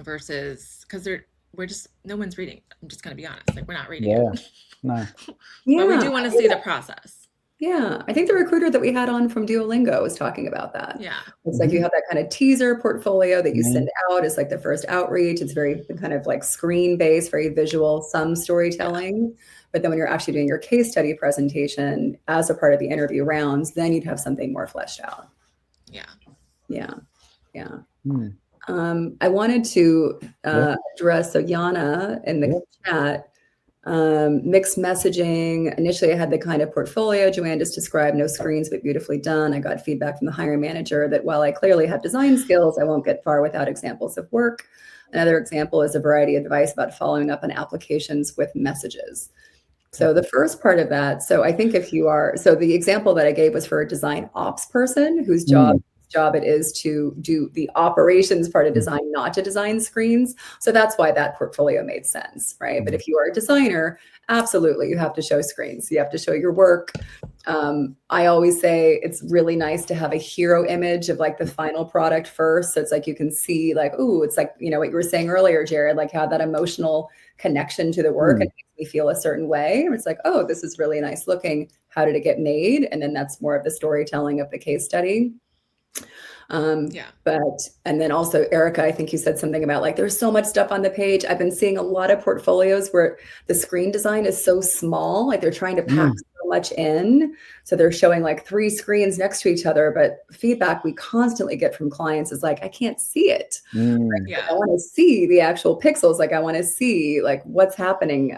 versus because we're just, no one's reading. I'm just gonna be honest, like we're not reading Yeah. it. No. But we yeah, do want to see the process. yeah, I think the recruiter that we had on from Duolingo was talking about that. Yeah. It's like you have that kind of teaser portfolio that you Mm-hmm. send out. It's like the first outreach. It's very kind of like screen based, very visual, some Yeah. storytelling. But then when you're actually doing your case study presentation as a part of the interview rounds, then you'd have something more fleshed out. Yeah. Yeah. Yeah. Mm. I wanted to Yeah. address, so Yana in the Yeah. chat, mixed messaging. Initially, I had the kind of portfolio Joanne just described, no screens, but beautifully done. I got feedback from the hiring manager that while I clearly have design skills, I won't get far without examples of work. Another example is a variety of advice about following up on applications with messages. So the first part of that, so I think if you are, so the example that I gave was for a design ops person whose job it is to do the operations part of design, not to design screens. So that's why that portfolio made sense, right? But if you are a designer, absolutely, you have to show screens. You have to show your work. I always say it's really nice to have a hero image of like the final product first. So it's like you can see like, ooh, it's like, what you were saying earlier, Jared, like how that emotional connection to the work and makes me feel a certain way. It's like, oh, this is really nice looking. How did it get made? And then that's more of the storytelling of the case study. And then also Erica, I think you said something about like, there's so much stuff on the page. I've been seeing a lot of portfolios where the screen design is so small, like they're trying to pack so much in. So they're showing like 3 screens next to each other, but feedback we constantly get from clients is like, I can't see it. Right? Yeah. Like, I want to see the actual pixels. Like I want to see like what's happening.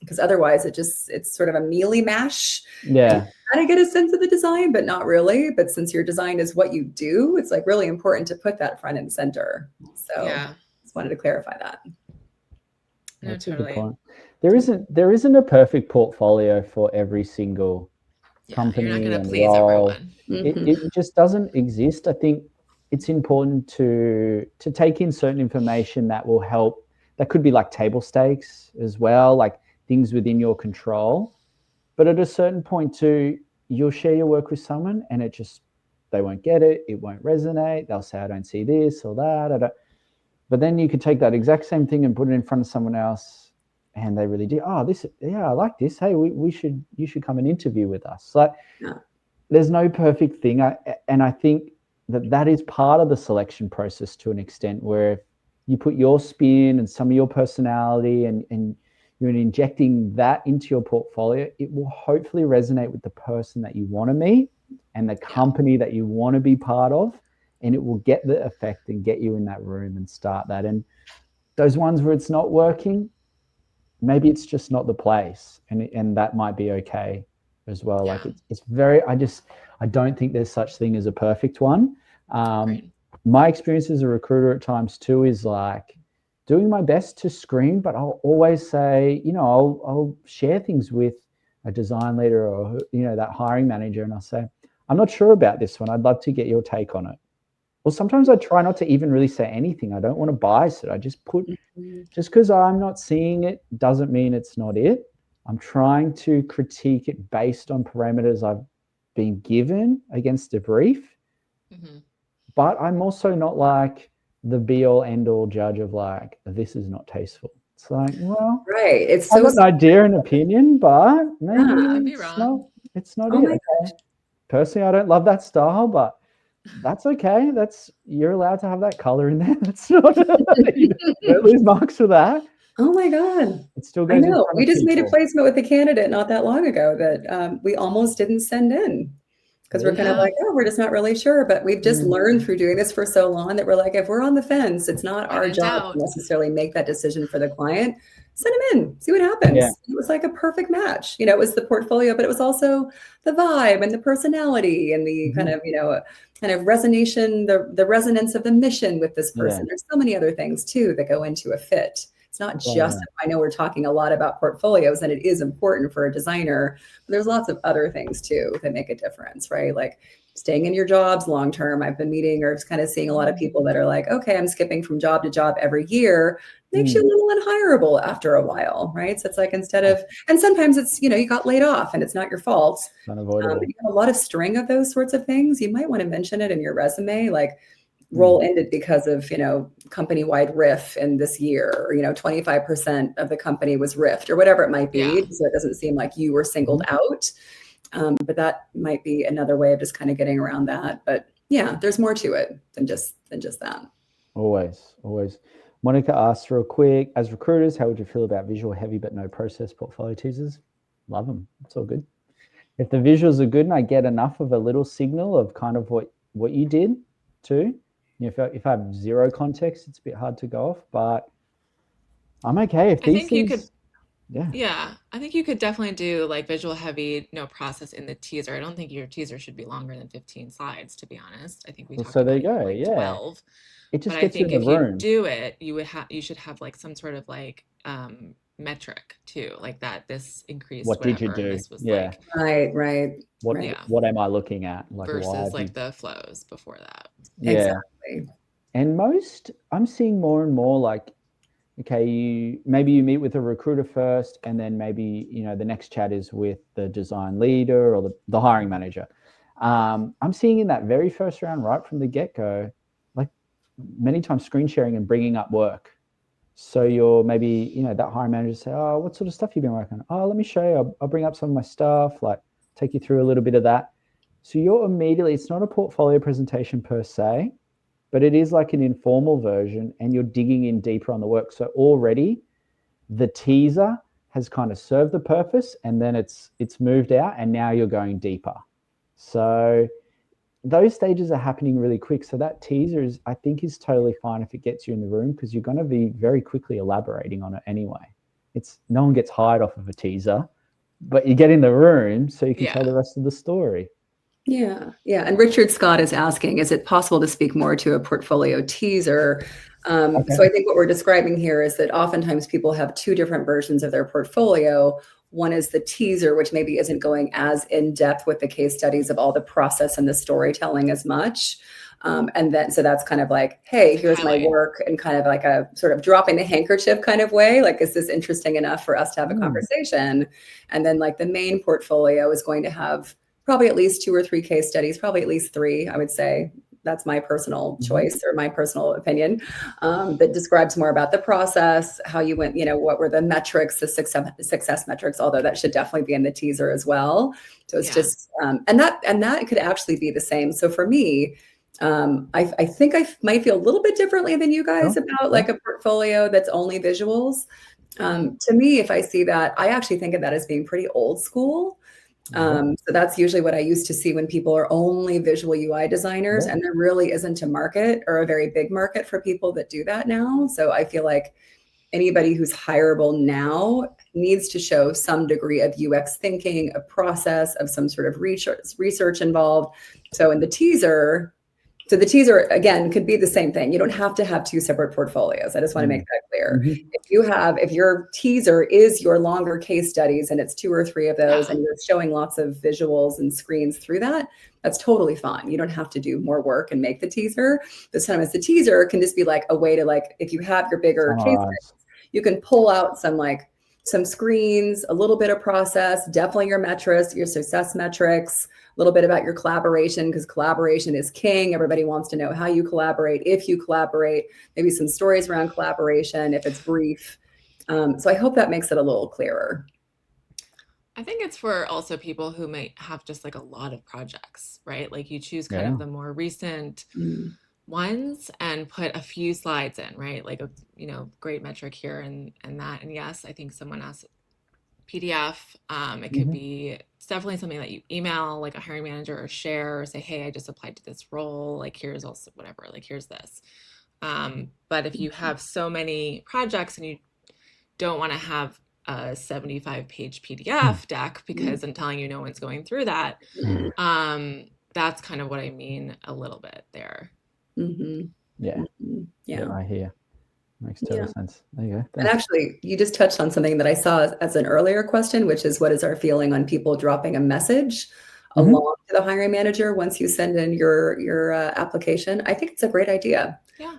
Because otherwise it's sort of a mealy mash. Yeah. Kind of get a sense of the design, but not really. But since your design is what you do, it's like really important to put that front and center. So Yeah. just wanted to clarify that. No, That's a good totally. point. There isn't a perfect portfolio for every single company you're not going to and please role. everyone. It just doesn't exist. I think it's important to take in certain information that will help that could be like table stakes as well, like things within your control. But at a certain point too, you'll share your work with someone and they won't get it. It won't resonate. They'll say, I don't see this or that. But then you could take that exact same thing and put it in front of someone else and they really do. Oh, I like this. Hey, you should come and interview with us. Like, there's no perfect thing. And I think that is part of the selection process to an extent, where you put your spin and some of your personality and you're injecting that into your portfolio, it will hopefully resonate with the person that you want to meet and the company that you want to be part of. And it will get the effect and get you in that room and start that. And those ones where it's not working, maybe it's just not the place, and that might be okay as well. Like it's very, I don't think there's such thing as a perfect one. My experience as a recruiter at times too is like doing my best to screen, but I'll always say, I'll share things with a design leader or, that hiring manager, and I'll say, I'm not sure about this one. I'd love to get your take on it. Well, sometimes I try not to even really say anything. I don't want to bias it. I just put, just because I'm not seeing it doesn't mean it's not it. I'm trying to critique it based on parameters I've been given against a brief. But I'm also not like the be all end all judge of like, this is not tasteful. It's like, well, it's I've got an idea and opinion, but maybe it's not it. Okay. Personally, I don't love that style, but that's okay. You're allowed to have that color in there. That's not don't lose marks for that. Oh my God. It still goes. I know. We just made a placement with a candidate not that long ago that we almost didn't send in because we're kind of like, we're just not really sure. But we've just learned through doing this for so long that we're like, if we're on the fence, it's not our job to necessarily make that decision for the client. Send them in, see what happens. Yeah. It was like a perfect match. It was the portfolio, but it was also the vibe and the personality and the kind of, kind of the resonance of the mission with this person. There's so many other things too that go into a fit. It's not just, I know we're talking a lot about portfolios and it is important for a designer, but there's lots of other things too that make a difference, right? Like staying in your jobs long-term. I've been meeting or just kind of seeing a lot of people that are like, okay, I'm skipping from job to job every year. Makes you a little unhireable after a while, right? So it's like instead of, and sometimes it's, you got laid off and it's not your fault. Unavoidable. You have a lot of string of those sorts of things. You might want to mention it in your resume, like role ended because of, company-wide RIF in this year, or, 25% of the company was RIFed or whatever it might be. So it doesn't seem like you were singled out. But that might be another way of just kind of getting around that. But yeah, there's more to it than just that. Always. Monica asks real quick, as recruiters, how would you feel about visual heavy but no process portfolio teasers? Love them. It's all good. If the visuals are good and I get enough of a little signal of kind of what you did too, if I have zero context, it's a bit hard to go off, but I'm okay. If these things... Yeah, I think you could definitely do like visual heavy, no process in the teaser. I don't think your teaser should be longer than 15 slides, to be honest. I think we talked about like 12. It just but gets I think you in if the room. you do it, you should have like some sort of like metric too, like that this increased. What did you do? This was like right. What am I looking at? Like versus like the flows before that. Yeah. Exactly. And I'm seeing more and more like, okay, maybe you meet with a recruiter first, and then maybe, the next chat is with the design leader or the hiring manager. I'm seeing in that very first round, right from the get-go, like many times screen sharing and bringing up work. So you're maybe, that hiring manager say, oh, what sort of stuff you've been working on? Oh, let me show you. I'll bring up some of my stuff, like take you through a little bit of that. So you're immediately, it's not a portfolio presentation per se, but it is like an informal version, and you're digging in deeper on the work. So already the teaser has kind of served the purpose, and then it's moved out, and now you're going deeper. So those stages are happening really quick. So that teaser I think is totally fine if it gets you in the room, because you're going to be very quickly elaborating on it anyway. No one gets hired off of a teaser, but you get in the room so you can tell the rest of the story. Yeah. And Richard Scott is asking, is it possible to speak more to a portfolio teaser? So I think what we're describing here is that oftentimes people have two different versions of their portfolio. One is the teaser, which maybe isn't going as in depth with the case studies of all the process and the storytelling as much. And then, so that's kind of like, hey, here's my work, and kind of like a sort of dropping the handkerchief kind of way. Like, is this interesting enough for us to have a conversation? And then like the main portfolio is going to have probably at least 2 or 3 case studies, probably at least 3, I would say. That's my personal choice or my personal opinion, that describes more about the process, how you went, what were the metrics, the success metrics, although that should definitely be in the teaser as well. So it's just, and that could actually be the same. So for me, I think I might feel a little bit differently than you guys about like a portfolio that's only visuals. To me, if I see that, I actually think of that as being pretty old school. So that's usually what I used to see when people are only visual UI designers, and there really isn't a market or a very big market for people that do that now. So I feel like anybody who's hireable now needs to show some degree of UX thinking, a process of some sort of research involved. So in the teaser, the teaser, again, could be the same thing. You don't have to have 2 separate portfolios. I just want to make that clear. If your teaser is your longer case studies and it's 2 or 3 of those, and you're showing lots of visuals and screens through that, that's totally fine. You don't have to do more work and make the teaser. This time the teaser can just be like a way to, like, if you have your bigger case studies, you can pull out some screens, a little bit of process, definitely your metrics, your success metrics, a little bit about your collaboration, because collaboration is king. Everybody wants to know how you collaborate, if you collaborate, maybe some stories around collaboration, if it's brief. So I hope that makes it a little clearer. I think it's for also people who might have just like a lot of projects, right? Like you choose kind of the more recent ones and put a few slides in, right? Like a great metric here and that. And yes, I think someone asked PDF. It could be, it's definitely something that you email like a hiring manager or share, or say, hey, I just applied to this role. Like here's also whatever, like here's this. But if you have so many projects and you don't want to have a 75-page PDF deck, because I'm telling you, no one's going through that. That's kind of what I mean a little bit there. Yeah, I hear. Makes total sense. There you go. Thanks. And actually, you just touched on something that I saw as an earlier question, which is, what is our feeling on people dropping a message along to the hiring manager once you send in your application? I think it's a great idea. Yeah.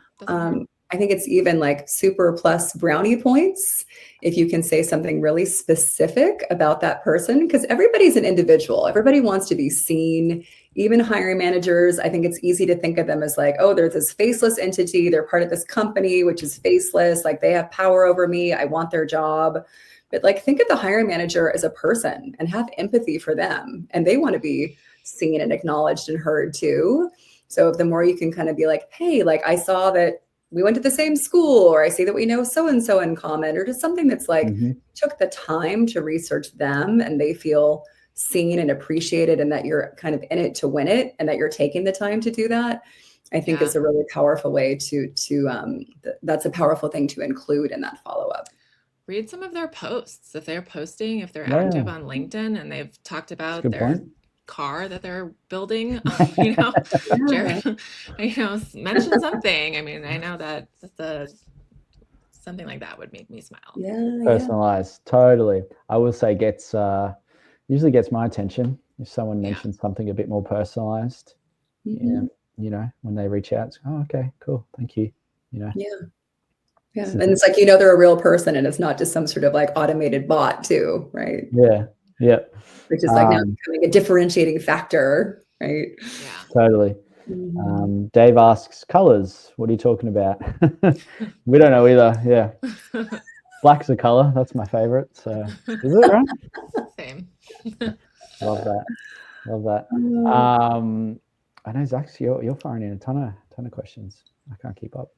I think it's even like super plus brownie points if you can say something really specific about that person, because everybody's an individual. Everybody wants to be seen. Even hiring managers, I think it's easy to think of them as like, oh, there's this faceless entity. They're part of this company, which is faceless. Like they have power over me. I want their job. But like, think of the hiring manager as a person and have empathy for them. And they want to be seen and acknowledged and heard too. So the more you can kind of be like, hey, like I saw that we went to the same school, or I see that we know so-and-so in common, or just something that's like, took the time to research them and they feel seen and appreciated, and that you're kind of in it to win it, and that you're taking the time to do that, I think is a really powerful way that's a powerful thing to include in that follow-up. Read some of their posts. If they're posting, if they're active on LinkedIn and they've talked about their car that they're building, Jared, mention something. I mean, I know that something like that would make me smile. Personalized, totally. I will say usually gets my attention if someone mentions something a bit more personalized. When they reach out, oh, okay, cool, thank you. And it's like, they're a real person, and it's not just some sort of like automated bot too, right? Which is like now becoming a differentiating factor, right? Totally. Dave asks, colors, what are you talking about? We don't know either. Black's a color. That's my favorite. So is it right? Same. Love that. I know, Zach, you're firing in a ton of questions. I can't keep up.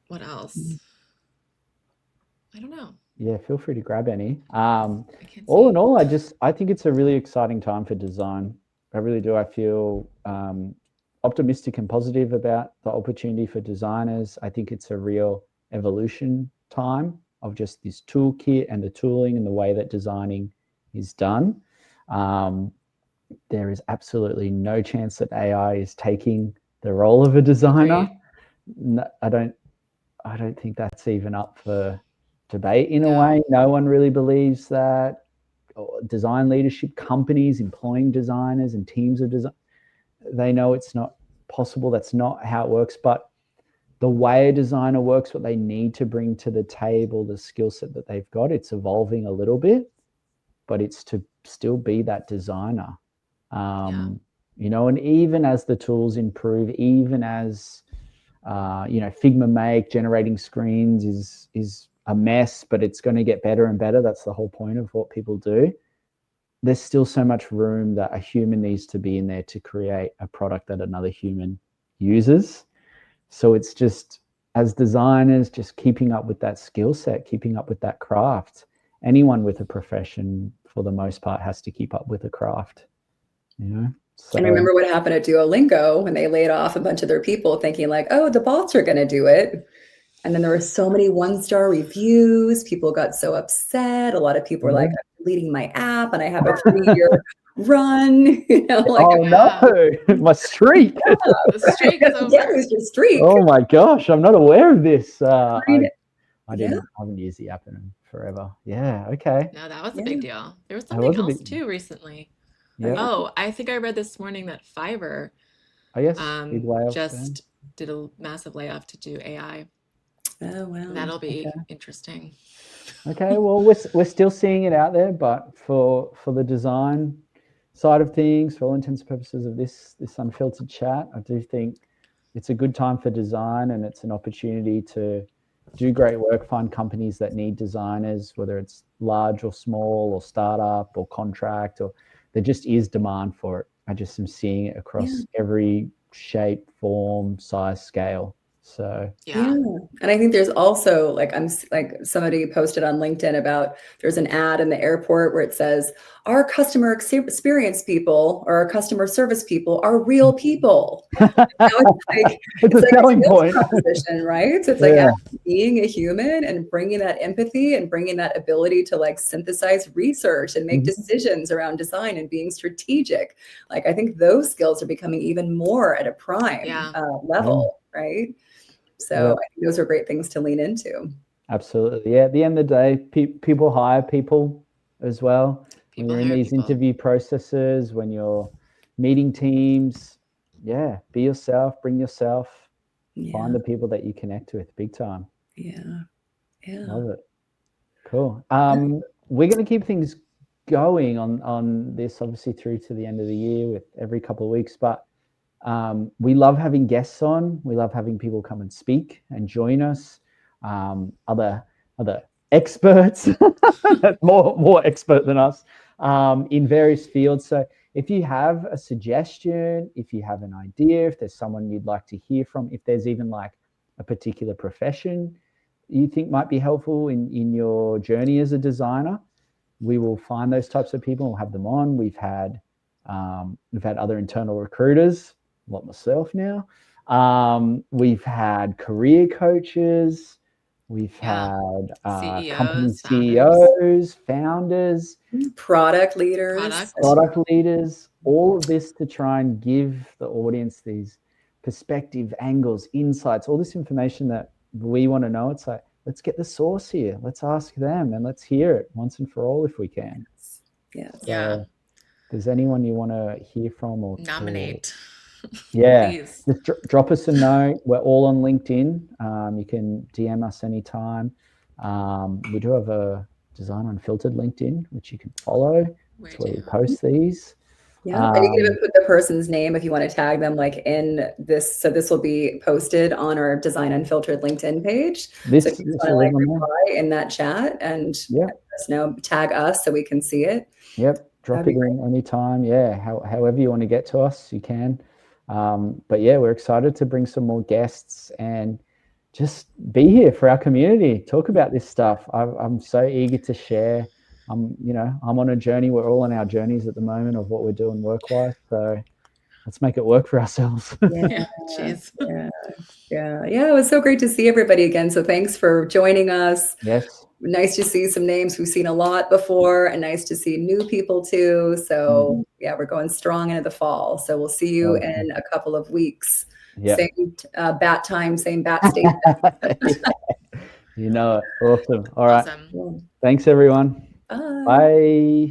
What else? I don't know. Yeah, feel free to grab any. All in all, I think it's a really exciting time for design. I really do. I feel optimistic and positive about the opportunity for designers. I think it's a real evolution time of just this toolkit and the tooling and the way that designing is done. There is absolutely no chance that AI is taking the role of a designer. No, I don't think that's even up for debate in a way. No one really believes that. Design leadership companies employing designers and teams of design, they know it's not possible. That's not how it works. But the way a designer works, what they need to bring to the table, the skill set that they've got, it's evolving a little bit, but it's to still be that designer. You know, and even as the tools improve, even as you know, Figma Make generating screens is a mess, but it's going to get better and better. That's the whole point of what people do. There's still so much room that a human needs to be in there to create a product that another human uses. So it's just, as designers, just keeping up with that skill set, keeping up with that craft. Anyone with a profession, for the most part, has to keep up with a craft, you know? So, and remember what happened at Duolingo when they laid off a bunch of their people thinking like, oh, the bots are going to do it. And then there were so many 1-star reviews. People got so upset. A lot of people were like, I'm deleting my app and I have a 3-year run. You know, like, oh no, my streak. Yeah, the streak is over. Yeah, it was your streak. Oh my gosh, I'm not aware of this. I Yeah. haven't used the app in forever. Yeah, okay. No, that was a big deal. There was That something was a else big- too recently. Yeah. Oh, I think I read this morning that Fiverr Oh yes, big layoffs just did a massive layoff to do AI. Oh wow. That'll be interesting. Okay, well, we're still seeing it out there, but for the design side of things, for all intents and purposes of this unfiltered chat, I do think it's a good time for design, and it's an opportunity to do great work, find companies that need designers, whether it's large or small or startup or contract, or there just is demand for it. I just am seeing it across every shape, form, size, scale. So yeah. And I think there's also like somebody posted on LinkedIn about there's an ad in the airport where it says our customer experience people or our customer service people are real people. It's a selling point proposition, right? So it's like being a human and bringing that empathy and bringing that ability to like synthesize research and make decisions around design and being strategic. Like I think those skills are becoming even more at a prime level, right? So I think those are great things to lean into. Absolutely. Yeah. At the end of the day, people hire people as well. When you're in these interview processes, when you're meeting teams, be yourself, bring yourself, find the people that you connect with big time. Yeah. Love it. Cool. We're going to keep things going on this, obviously, through to the end of the year with every couple of weeks, but we love having guests on. We love having people come and speak and join us. Other experts, more expert than us, in various fields. So if you have a suggestion, if you have an idea, if there's someone you'd like to hear from, if there's even like a particular profession you think might be helpful in your journey as a designer, we will find those types of people and we'll have them on. We've had other internal recruiters, like myself now. We've had career coaches. We've had company CEOs, founders, product leaders, all of this to try and give the audience these perspective, angles, insights, all this information that we want to know. It's like, let's get the source here. Let's ask them and let's hear it once and for all if we can. So, Does anyone you want to hear from or nominate? Please. Just drop us a note. We're all on LinkedIn. You can DM us anytime. We do have a Design Unfiltered LinkedIn, which you can follow. That's where we post these. And you can even put the person's name if you want to tag them like in this. So this will be posted on our Design Unfiltered LinkedIn page. So if you want to like reply in that chat and let us know, tag us so we can see it. Drop it in anytime. However you want to get to us, you can. But we're excited to bring some more guests and just be here for our community, talk about this stuff. I'm so eager to share. I'm on a journey. We're all on our journeys at the moment of what we're doing work-wise. So let's make it work for ourselves. It was so great to see everybody again. So thanks for joining us. Yes. Nice to see some names we've seen a lot before, and nice to see new people too. So we're going strong into the fall. So we'll see you in a couple of weeks. Same bat time, same bat station. You know it. Awesome. All right. Thanks everyone. Bye. Bye.